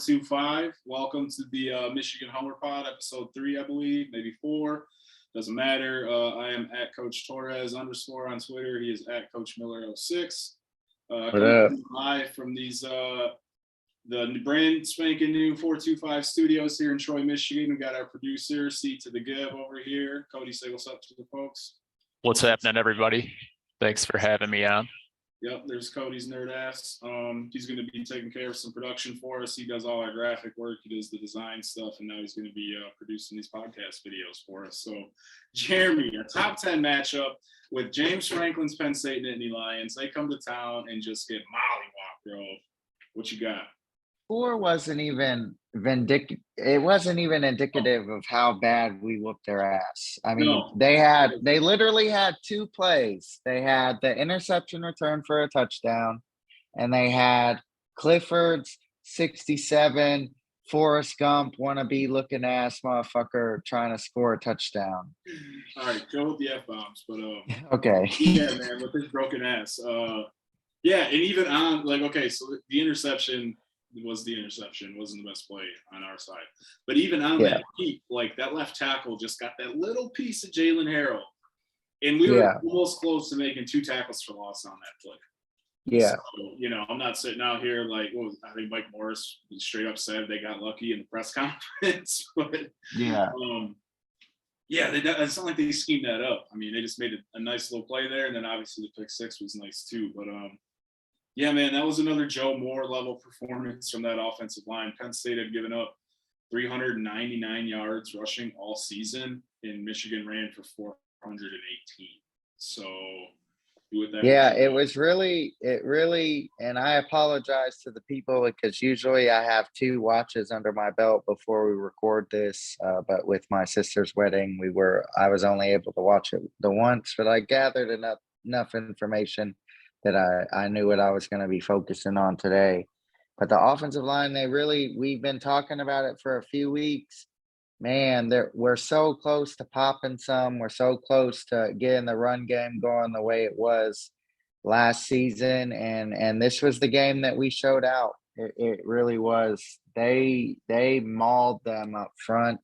425. Welcome to the Michigan Homer Pod, episode 3, I believe, maybe 4. Doesn't matter. I am at Coach Torres _ on Twitter. He is at Coach Miller06. Coming live from the brand spanking new 425 studios here in Troy, Michigan. We got our producer, C to the Give over here. Cody, say what's up to the folks. What's happening, everybody? Thanks for having me on. Yep, there's Cody's nerd ass. He's going to be taking care of some production for us. He does all our graphic work. He does the design stuff, and now he's going to be producing these podcast videos for us. So, Jeremy, a top 10 matchup with James Franklin's Penn State Nittany Lions. They come to town and just get mollywopped, bro. What you got? 4 wasn't even vindictive. It wasn't even indicative of how bad we whooped their ass. I mean, they literally had 2 plays. They had the interception return for a touchdown, and they had Clifford's 67 Forrest Gump wannabe looking ass motherfucker trying to score a touchdown. All right, go with the F-bombs, but okay. Yeah, man, with his broken ass. Yeah, and even on so the interception wasn't the best play on our side. But even on that heat, that left tackle just got that little piece of Jalen Harrell. And we were almost close to making 2 tackles for loss on that play. Yeah. So, I'm not sitting out here I think Mike Morris straight up said they got lucky in the press conference. But it's not like they schemed that up. I mean, they just made a nice little play there, and then obviously the pick 6 was nice too. But yeah, man, that was another Joe Moore level performance from that offensive line. Penn State had given up 399 yards rushing all season, and Michigan ran for 418. So it really, and I apologize to the people because usually I have 2 watches under my belt before we record this. But with my sister's wedding, I was only able to watch it the once, but I gathered enough information that I knew what I was going to be focusing on today. But the offensive line, we've been talking about it for a few weeks. Man, we're so close to popping some. We're so close to getting the run game going the way it was last season. And this was the game that we showed out. It really was. They mauled them up front.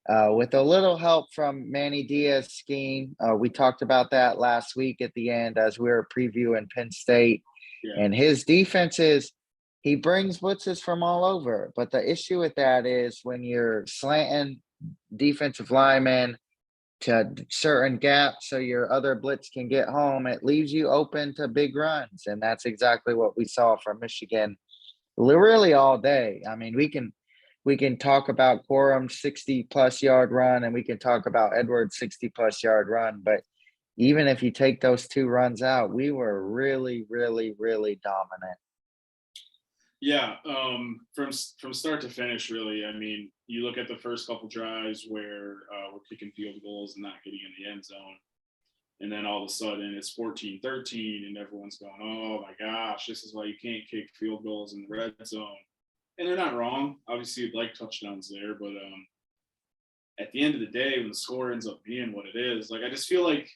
With a little help from Manny Diaz's scheme. We talked about that last week at the end as we were previewing Penn State. Yeah. And his defense he brings blitzes from all over. But the issue with that is when you're slanting defensive linemen to certain gaps so your other blitz can get home, it leaves you open to big runs. And that's exactly what we saw from Michigan really all day. I mean, we can talk about Quorum's 60-plus yard run, and we can talk about Edwards' 60-plus yard run. But even if you take those 2 runs out, we were really, really, really dominant. Yeah, from start to finish, really. I mean, you look at the first couple drives where we're kicking field goals and not getting in the end zone. And then all of a sudden it's 14-13, and everyone's going, oh, my gosh, this is why you can't kick field goals in the red zone. And they're not wrong. Obviously, you'd like touchdowns there, but at the end of the day, when the score ends up being what it is, I just feel like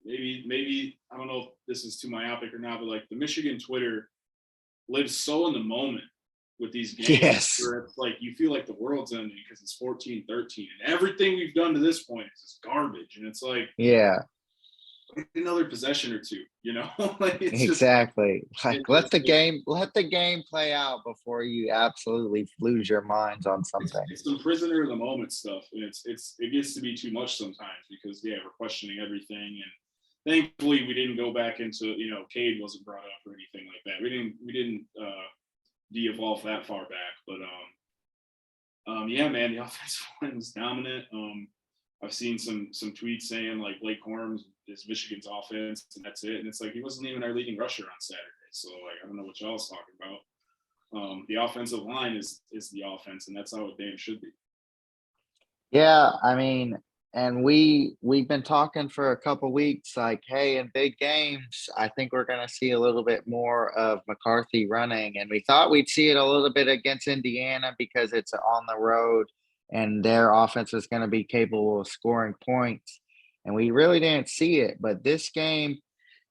maybe I don't know if this is too myopic or not, but the Michigan Twitter lives so in the moment with these games where it's you feel like the world's ending because it's 14-13, and everything we've done to this point is just garbage, and it's another possession or 2, exactly. Let the game play out before you absolutely lose your minds on something. It's some prisoner of the moment stuff, and it gets to be too much sometimes because we're questioning everything, and thankfully we didn't go back into Cade wasn't brought up or anything like that. We didn't de-evolve that far back, but yeah, man, the offensive line was dominant. I've seen some tweets saying Blake Corum is Michigan's offense and that's it. And it's he wasn't even our leading rusher on Saturday. So I don't know what y'all was talking about. The offensive line is the offense, and that's how it damn should be. Yeah, I mean, and we've been talking for a couple weeks, hey, in big games, I think we're going to see a little bit more of McCarthy running. And we thought we'd see it a little bit against Indiana because it's on the road and their offense is going to be capable of scoring points. And we really didn't see it. But this game,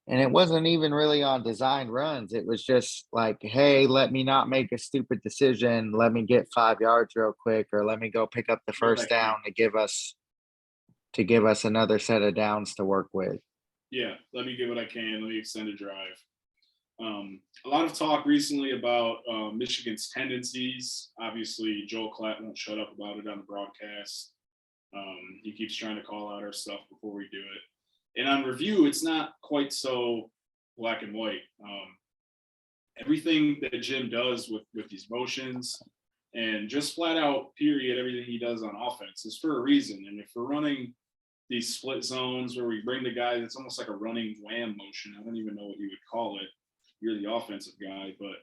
And it wasn't even really on designed runs. It was just like, hey, let me not make a stupid decision. Let me get 5 yards real quick, or let me go pick up the first down to give us another set of downs to work with. Yeah, let me get what I can. Let me extend a drive. A lot of talk recently about Michigan's tendencies. Obviously, Joel Klatt won't shut up about it on the broadcast. He keeps trying to call out our stuff before we do it. And on review, it's not quite so black and white. Everything that Jim does with these motions and just flat out, period, everything he does on offense is for a reason. And if we're running these split zones where we bring the guy, that's almost like a running wham motion. I don't even know what you would call it. You're the offensive guy, but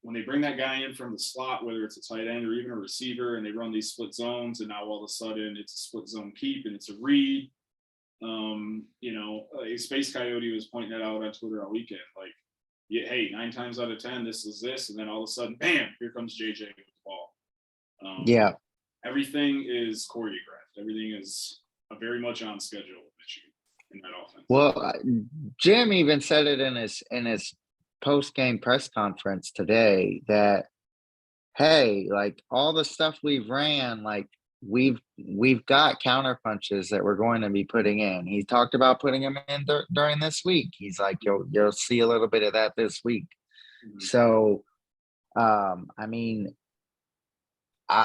when they bring that guy in from the slot, whether it's a tight end or even a receiver, and they run these split zones, and now all of a sudden it's a split zone keep and it's a read. A Space Coyote was pointing that out on Twitter all weekend. Like, yeah, hey, 9 times out of 10, this is this, and then all of a sudden, bam, here comes JJ with the ball. Yeah. Everything is choreographed. Everything is very much on schedule with Michigan in that offense. Well, Jim even said it in his post-game press conference today that, hey, like all the stuff we've ran, like we've got counter punches that we're going to be putting in. He talked about putting them in during this week. He's like, you'll see a little bit of that this week. Mhm. So, I mean,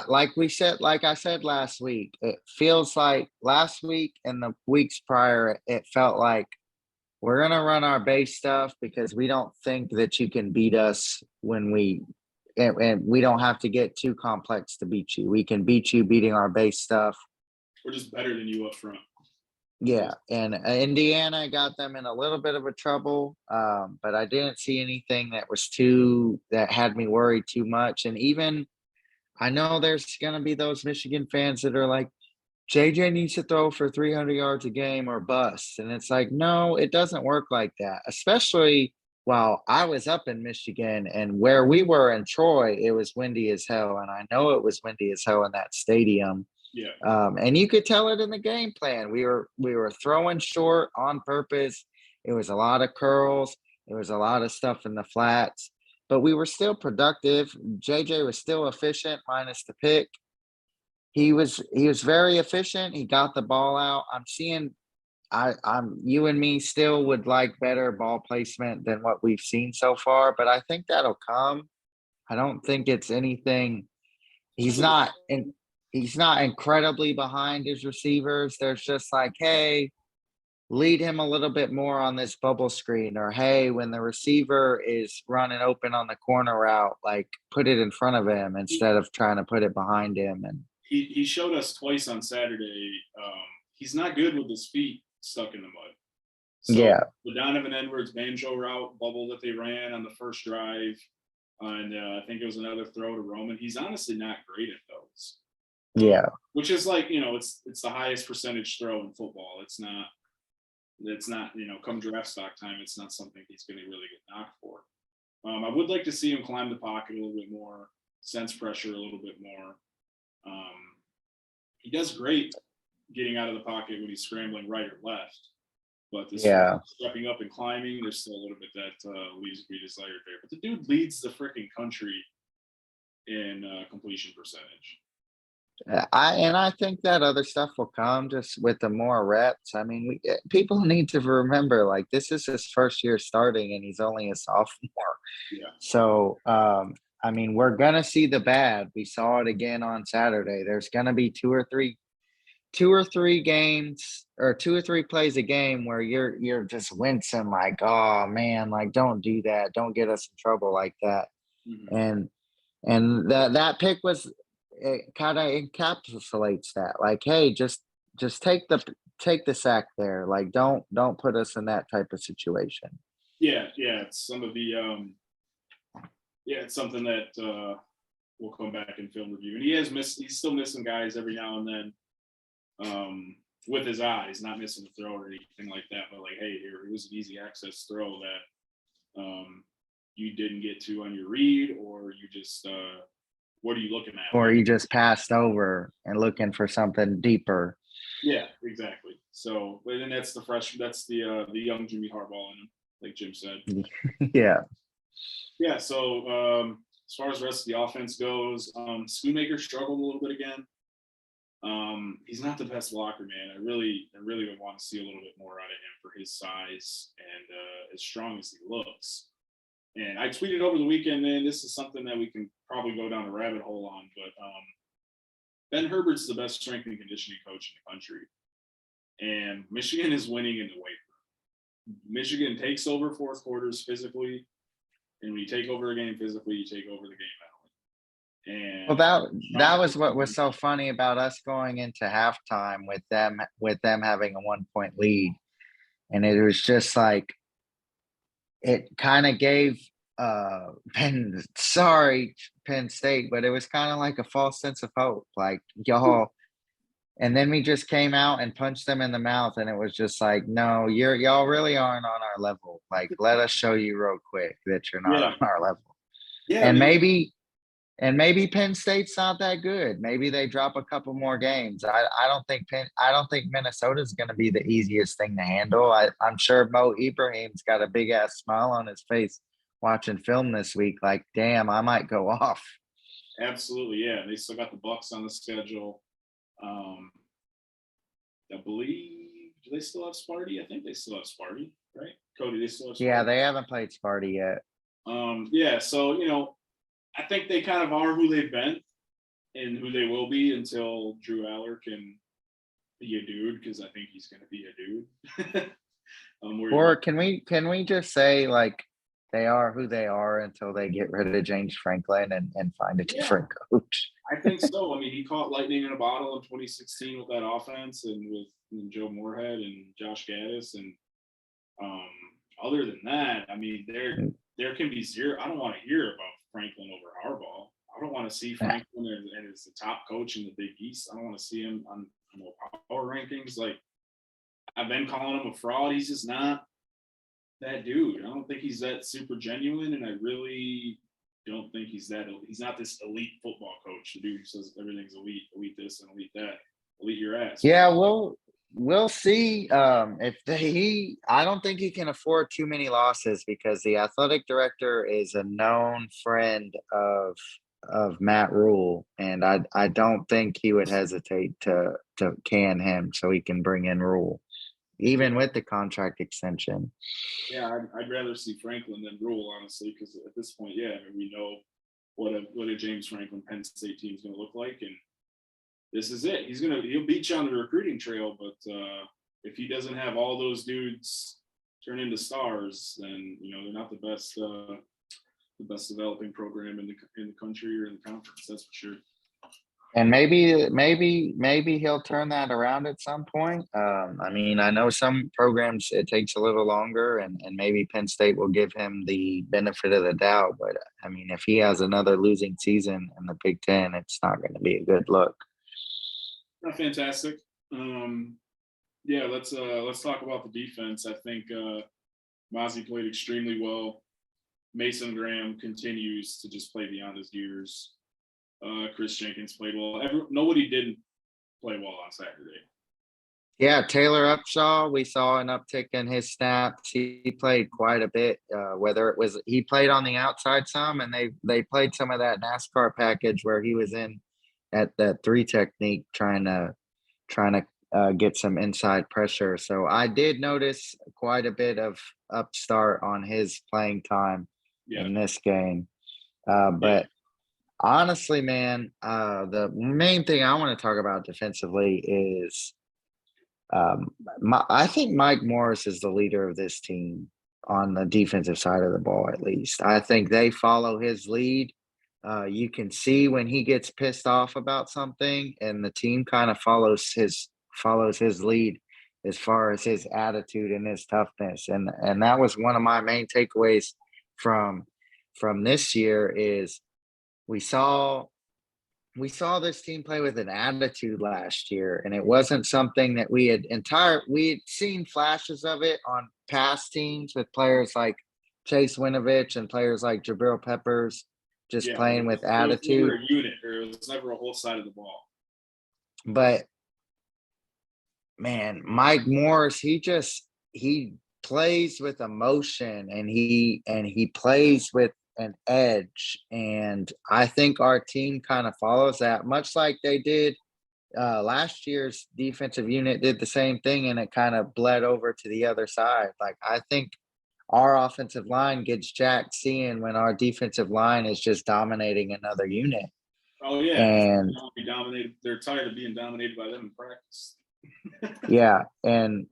like I said last week, it feels like last week and the weeks prior, it felt like we're going to run our base stuff because we don't think that you can beat us and we don't have to get too complex to beat you. We can beat you beating our base stuff. We're just better than you up front. Yeah. And Indiana got them in a little bit of a trouble, but I didn't see anything that had me worried too much. And even I know there's going to be those Michigan fans that are like, JJ needs to throw for 300 yards a game or bust. And it's like, no, it doesn't work like that. Especially while I was up in Michigan and where we were in Troy, it was windy as hell. And I know it was windy as hell in that stadium. Yeah. And you could tell it in the game plan. We were throwing short on purpose. It was a lot of curls. It was a lot of stuff in the flats, but we were still productive. JJ was still efficient minus the pick. He was very efficient. He got the ball out. I'm you and me still would like better ball placement than what we've seen so far, but I think that'll come. I don't think it's anything. He's not incredibly behind his receivers. There's just like, hey, lead him a little bit more on this bubble screen, or hey, when the receiver is running open on the corner route, like put it in front of him instead of trying to put it behind him. And he showed us twice on Saturday. He's not good with his feet stuck in the mud. So yeah, the Donovan Edwards banjo route bubble that they ran on the first drive, and I think it was another throw to Roman. He's honestly not great at those. yeah. Which is like, it's the highest percentage throw in football. It's not, come draft stock time, it's not something he's going to really get knocked for. I would like to see him climb the pocket a little bit more, sense pressure a little bit more. He does great getting out of the pocket when he's scrambling right or left, but this stepping up and climbing, there's still a little bit that leaves to be desired there. But the dude leads the freaking country in completion percentage. I think that other stuff will come just with the more reps. I mean, people need to remember, like, this is his first year starting and he's only a sophomore. Yeah. So, I mean, we're gonna see the bad. We saw it again on Saturday. There's gonna be two or three games or 2 or 3 plays a game where you're just wincing, like, oh man, like don't do that, don't get us in trouble like that. Mm-hmm. And that pick was, it kind of encapsulates that, like, hey, just take the sack there, like don't put us in that type of situation. Yeah, it's some of the it's something that will come back in film review. And he's still missing guys every now and then with his eyes, not missing a throw or anything like that, but like, hey, here, it was an easy access throw that you didn't get to on your read, or you just what are you looking at? Or you just passed over and looking for something deeper. Yeah, exactly. So, but then that's the young Jimmy Harbaugh in him, like Jim said. Yeah. Yeah. So as far as the rest of the offense goes, Schoonmaker struggled a little bit again. He's not the best blocker, man. I really would want to see a little bit more out of him for his size and as strong as he looks. And I tweeted over the weekend, man, this is something that we can probably go down a rabbit hole on, but Ben Herbert's the best strength and conditioning coach in the country. And Michigan is winning in the weight room. Michigan takes over fourth quarters physically. And when you take over a game physically, you take over the game mentally. And Well, that was what was so funny about us going into halftime with them having a 1 point lead. And it was just like it kind of gave Penn State, but it was kind of like a false sense of hope. Like, y'all. And then we just came out and punched them in the mouth, and it was just like, no, y'all really aren't on our level. Like, let us show you real quick that you're not on our level. Yeah, And maybe Penn State's not that good. Maybe they drop a couple more games. I don't think Minnesota's going to be the easiest thing to handle. I'm sure Mo Ibrahim's got a big ass smile on his face watching film this week. Like, damn, I might go off. absolutely. Yeah, they still got the Bucks on the schedule. I believe, do they still have Sparty? I think they still have Sparty, right? Cody, they still have Sparty. Yeah, they haven't played Sparty yet. Yeah, so I think they kind of are who they've been and who they will be until Drew Aller can be a dude, because I think he's going to be a dude. Or can we just say, like, they are who they are until they get rid of James Franklin and find a different coach? I think so. I mean, he caught lightning in a bottle in 2016 with that offense and with Joe Moorhead and Josh Gaddis. And other than that, I mean, there can be zero. I don't want to hear about Franklin over Harbaugh. I don't want to see Franklin as the top coach in the Big East. I don't want to see him on power rankings. Like, I've been calling him a fraud. He's just not that dude. I don't think he's that super genuine, and I really don't think he's not this elite football coach. The dude who says everything's elite this and elite that, elite your ass. Yeah, we'll see. I don't think he can afford too many losses, because the athletic director is a known friend of Matt Rule, and I don't think he would hesitate to can him so he can bring in Rule, even with the contract extension. Yeah, I'd rather see Franklin than Rule, honestly, because at this point, I mean, we know what a James Franklin Penn State team is going to look like, and this is it. He'll beat you on the recruiting trail, but if he doesn't have all those dudes turn into stars, then they're not the best developing program in the country or in the conference. That's for sure. And maybe he'll turn that around at some point. I mean, I know some programs it takes a little longer, and maybe Penn State will give him the benefit of the doubt. But I mean, if he has another losing season in the Big Ten, it's not going to be a good look. Not fantastic. Yeah, let's talk about the defense. I think Mozzie played extremely well. Mason Graham continues to just play beyond his years. Chris Jenkins played well. Nobody didn't play well on Saturday. Yeah, Taylor Upshaw, we saw an uptick in his snaps. He played quite a bit. Whether it was he played on the outside some, and they played some of that NASCAR package where he was in at that 3 technique trying to get some inside pressure. So I did notice quite a bit of upstart on his playing time in this game. But honestly, man, the main thing I want to talk about defensively is I think Mike Morris is the leader of this team on the defensive side of the ball. At least I think they follow his lead. You can see when he gets pissed off about something, and the team kind of follows his lead as far as his attitude and his toughness. And that was one of my main takeaways from this year is we saw this team play with an attitude last year, and it wasn't something that we had seen flashes of it on past teams with players like Chase Winovich and players like Jabril Peppers just playing with attitude. It was never a unit, or it was never a whole side of the ball. But man, Mike Morris, he plays with emotion and he plays with an edge. And I think our team kind of follows that, much like they did last year's defensive unit did the same thing, and it kind of bled over to the other side. Like I think our offensive line gets jacked seeing when our defensive line is just dominating another unit. Oh yeah, And be dominated. They're tired of being dominated by them in practice. yeah, and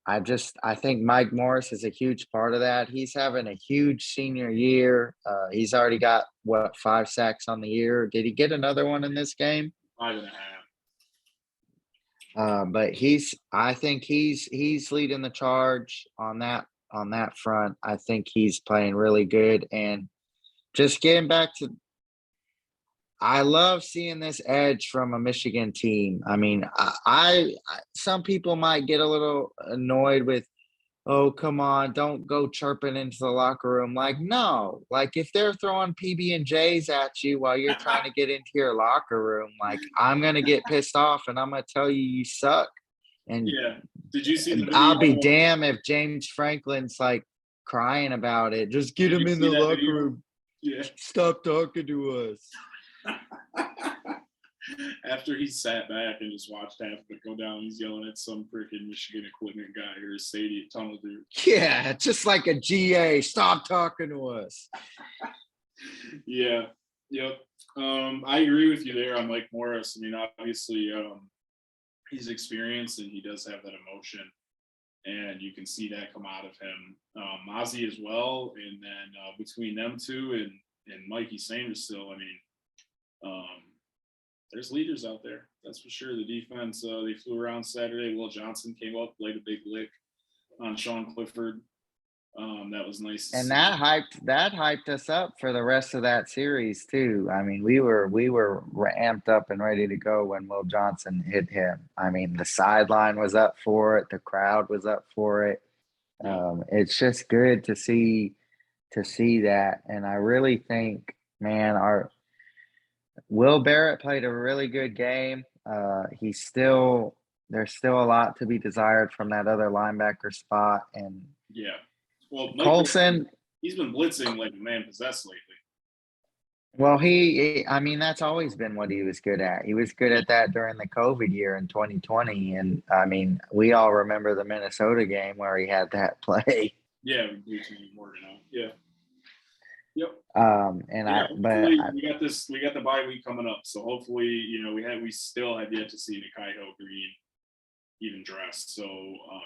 I think Mike Morris is a huge part of that. He's having a huge senior year. He's already got 5 sacks on the year. Did he get another one in this game? 5.5. But I think he's leading the charge on that front. I think he's playing really good. And just getting back to, I love seeing this edge from a Michigan team. I mean, some people might get a little annoyed with, oh, come on, don't go chirping into the locker room. Like, no, like if they're throwing PB and J's at you while you're trying to get into your locker room, like I'm gonna get pissed off and I'm gonna tell you suck. And Yeah. Did you see the video? I'll be damned if James Franklin's like crying about it. Just get him in the locker room. Yeah. Stop talking to us. After he sat back and just watched half of it go down, he's yelling at some freaking Michigan equipment guy or a stadium tunnel dude. Yeah, just like a GA. Stop talking to us. Yeah. Yep. I agree with you there on Mike Morris. I mean, obviously, he's experienced and he does have that emotion, and you can see that come out of him. Mozzie as well, and then between them two and Mikey Sanders still, I mean, there's leaders out there, that's for sure. The defense, they flew around Saturday. Will Johnson came up, laid a big lick on Sean Clifford. That was nice. And that hyped us up for the rest of that series too. I mean, we were amped up and ready to go when Will Johnson hit him. I mean, the sideline was up for it, the crowd was up for it. It's just good to see that. And I really think, man, Will Barrett played a really good game. There's still a lot to be desired from that other linebacker spot. And yeah, well, Colson, he's been blitzing like a man possessed lately. Well, I mean, that's always been what he was good at. He was good at that during the COVID year in 2020. And I mean, we all remember the Minnesota game where he had that play. Yeah, we blew Morgan out. Yeah. Yep. We got the bye week coming up. So hopefully, we still have yet to see Nikaiho Green even dressed. So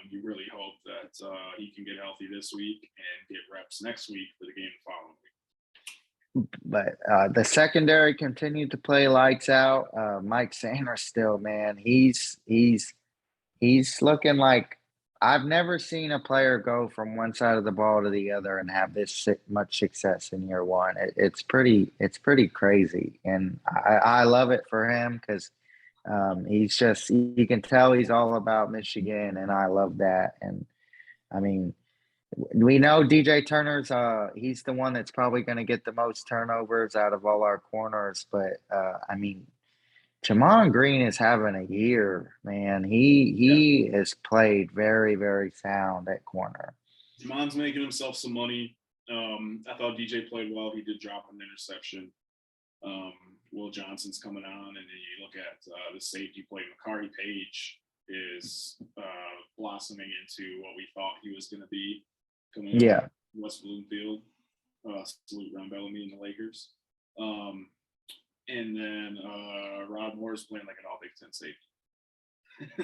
you really hope that he can get healthy this week and get reps next week for the game the following week. But the secondary continued to play lights out. Mike Sanders still, man, he's looking like, I've never seen a player go from one side of the ball to the other and have this much success in year one. It's pretty crazy, and I love it for him because you can tell he's all about Michigan, and I love that. And I mean, we know DJ Turner's he's the one that's probably going to get the most turnovers out of all our corners, but I mean, Jamon Green is having a year, man. He has played very, very sound at corner. Jamon's making himself some money. I thought DJ played well. He did drop an interception. Will Johnson's coming on, and then you look at the safety play. Makari Page is blossoming into what we thought he was going to be coming out of West Bloomfield. Salute Ron Bellamy and the Lakers. And then Rod Moore is playing like an all Big Ten safety.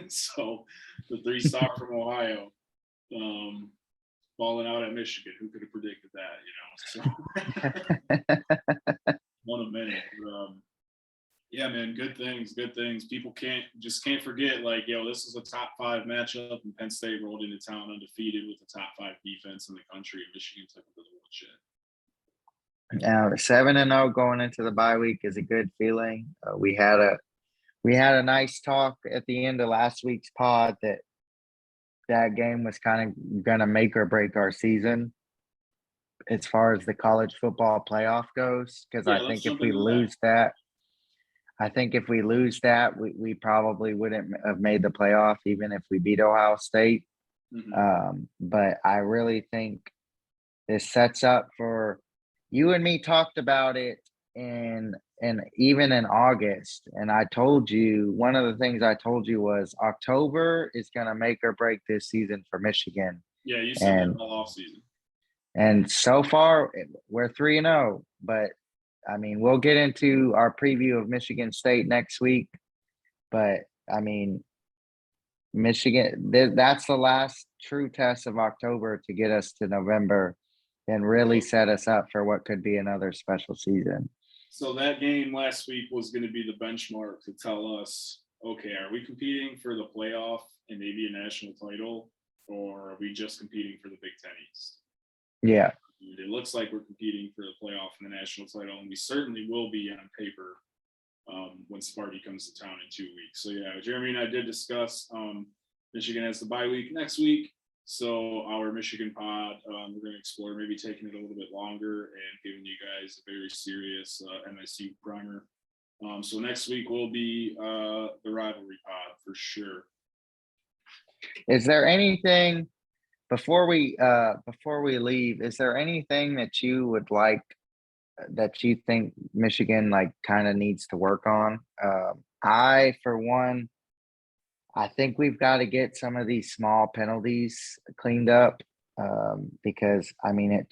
So the 3-star from Ohio balling out at Michigan. Who could have predicted that, So one of many. Yeah, man, good things. People can't forget, like, this is a top 5 matchup, and Penn State rolled into town undefeated with the top 5 defense in the country, and Michigan took it to the woodshed. Now 7-0 going into the bye week is a good feeling. We had a nice talk at the end of last week's pod that game was kind of going to make or break our season as far as the college football playoff goes. Because I think if we lose that, I think if we lose that, we probably wouldn't have made the playoff, even if we beat Ohio State. But I really think this sets up for you and me talked about it and even in August. And I told you one of the things I told you was October is gonna make or break this season for Michigan. Yeah, you said that all off season. And so far we're 3-0, but I mean, we'll get into our preview of Michigan State next week. But I mean, Michigan, that's the last true test of October to get us to November and really set us up for what could be another special season. So that game last week was going to be the benchmark to tell us, okay, are we competing for the playoff and maybe a national title, or are we just competing for the Big Ten East? Yeah. It looks like we're competing for the playoff and the national title, and we certainly will be on paper when Sparty comes to town in 2 weeks. So yeah, Jeremy and I did discuss Michigan has the bye week next week. So our Michigan pod, we're going to explore maybe taking it a little bit longer and giving you guys a very serious MSU primer. So next week will be the rivalry pod for sure. Is there anything before we leave, is there anything that you would like that you think Michigan like kind of needs to work on? I, for one, I think we've got to get some of these small penalties cleaned up because I mean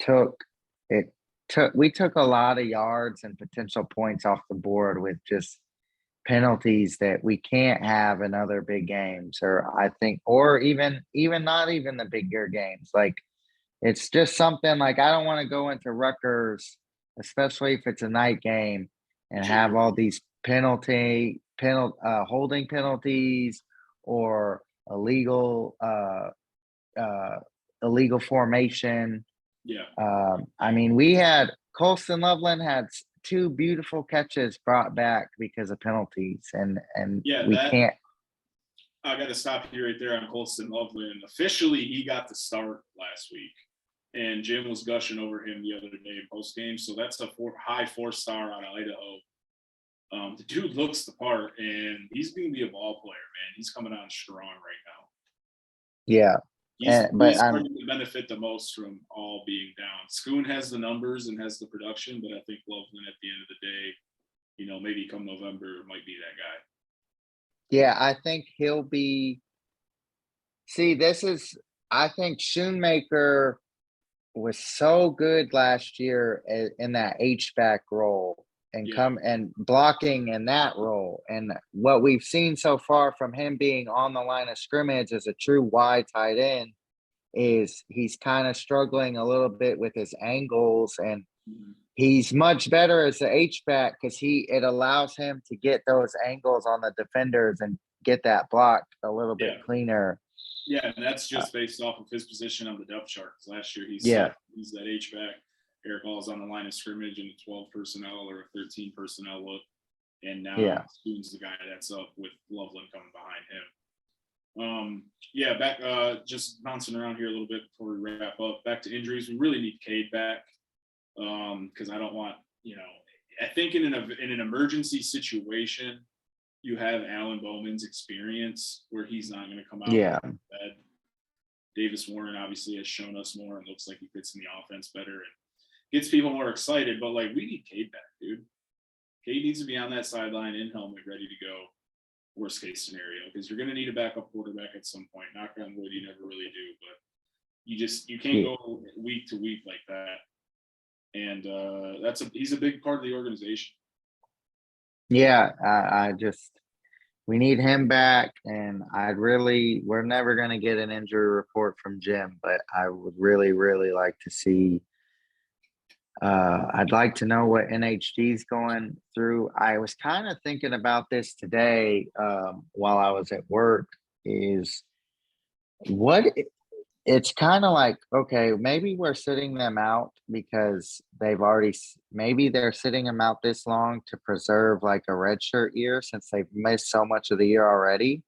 we took a lot of yards and potential points off the board with just penalties that we can't have in other big games, or I think, or even not even the bigger games. Like it's just something like I don't want to go into Rutgers, especially if it's a night game, and have all these holding penalties or illegal formation. Yeah. I mean, we had Colston Loveland had 2 beautiful catches brought back because of penalties, and yeah, we can't. I got to stop you right there on Colston Loveland. Officially, he got the start last week, and Jim was gushing over him the other day in post game. So that's a high 4-star out of Idaho. The dude looks the part, and he's going to be a ball player, man. He's coming on strong right now. Yeah. He's going to benefit the most from all being down. Schoon has the numbers and has the production, but I think Loveland at the end of the day, maybe come November might be that guy. Yeah, I think he'll be. See, I think Schoonmaker was so good last year in that H-back role and and blocking in that role. And what we've seen so far from him being on the line of scrimmage as a true wide tight end is he's kind of struggling a little bit with his angles, and he's much better as the H-back because it allows him to get those angles on the defenders and get that block a little bit cleaner. Yeah, and that's just based off of his position on the depth chart. Last year, he's that H-back. Eric Hall's on the line of scrimmage in a 12 personnel or a 13 personnel look. And now Spoon's the guy that's up with Loveland coming behind him. Back just bouncing around here a little bit before we wrap up. Back to injuries. We really need Cade back because I don't want, I think in an emergency situation, you have Alan Bowman's experience where he's not going to come out. Yeah. Davis Warren obviously has shown us more and looks like he fits in the offense better and gets people more excited. But like, we need Cade back, dude. Cade needs to be on that sideline in helmet, ready to go. Worst case scenario, because you're going to need a backup quarterback at some point. Knock on wood, you never really do, but you can't go week to week like that. And he's a big part of the organization. Yeah, we need him back, and we're never going to get an injury report from Jim, but I would really, really like to see, I'd like to know what NHG is going through. I was kind of thinking about this today while I was at work it's kind of like, okay, maybe we're sitting them out because maybe they're sitting them out this long to preserve like a redshirt year since they've missed so much of the year already.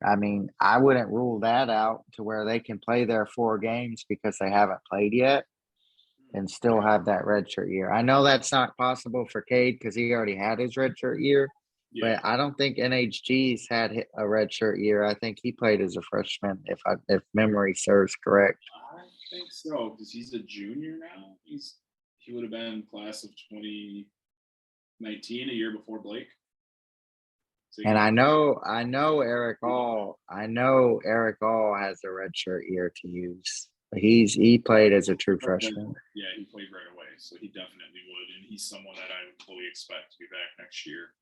I mean, I wouldn't rule that out to where they can play their 4 games because they haven't played yet and still have that redshirt year. I know that's not possible for Cade because he already had his redshirt year, Yeah, but I don't think NHG's had a redshirt year. I think he played as a freshman, if memory serves correct. I think so because he's a junior now. He would have been class of 2019, a year before Blake. So And I know Eric All has a redshirt year to use. He played as a true freshman. Yeah, he played right away, so he definitely would, and he's someone that I would fully expect to be back next year.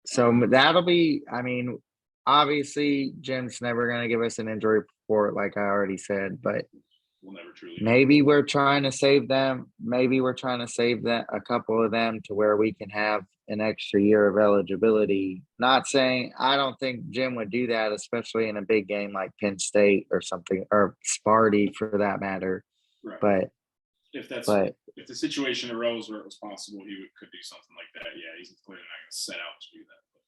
So that'll be, I mean, obviously Jim's never going to give us an injury report, like I already said, but We'll never truly. maybe we're trying to save them. Maybe we're trying to save that a couple of them to where we can have an extra year of eligibility. Not saying I don't think Jim would do that, especially in a big game like Penn State or something, or Sparty for that matter. Right. But if the situation arose where it was possible, he could do something like that. Yeah, he's clearly not going to set out to do that. But.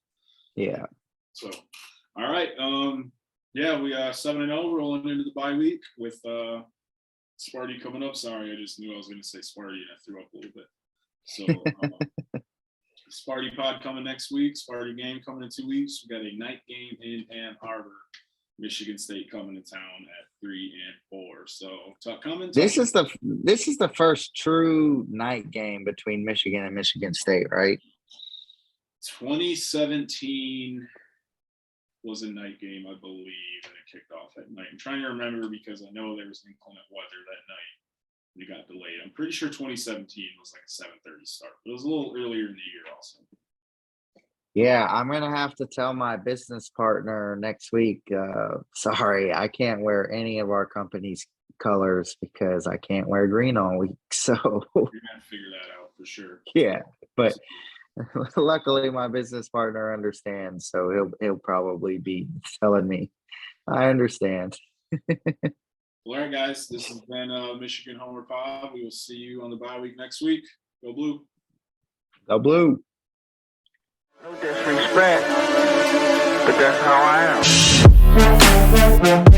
Yeah. So, all right. Yeah, we 7-0 rolling into the bye week with Sparty coming up. Sorry, I just knew I was going to say Sparty and I threw up a little bit. So, Sparty pod coming next week. Sparty game coming in 2 weeks. We got a night game in Ann Arbor. Michigan State coming to town at 3 and 4. So this is the first true night game between Michigan and Michigan State, right? 2017 was a night game, I believe, and it kicked off at night. I'm trying to remember because I know there was inclement weather that night. And it got delayed. I'm pretty sure 2017 was like a 7:30 start, but it was a little earlier in the year also. Yeah, I'm gonna have to tell my business partner next week. Sorry, I can't wear any of our company's colors because I can't wear green all week. So you're gonna figure that out for sure. Yeah, but luckily my business partner understands, so he'll probably be telling me. I understand. Well, all right, guys, this has been Michigan Homer Pod. We will see you on the bye week next week. Go Blue. Go Blue. No disrespect, but that's how I am.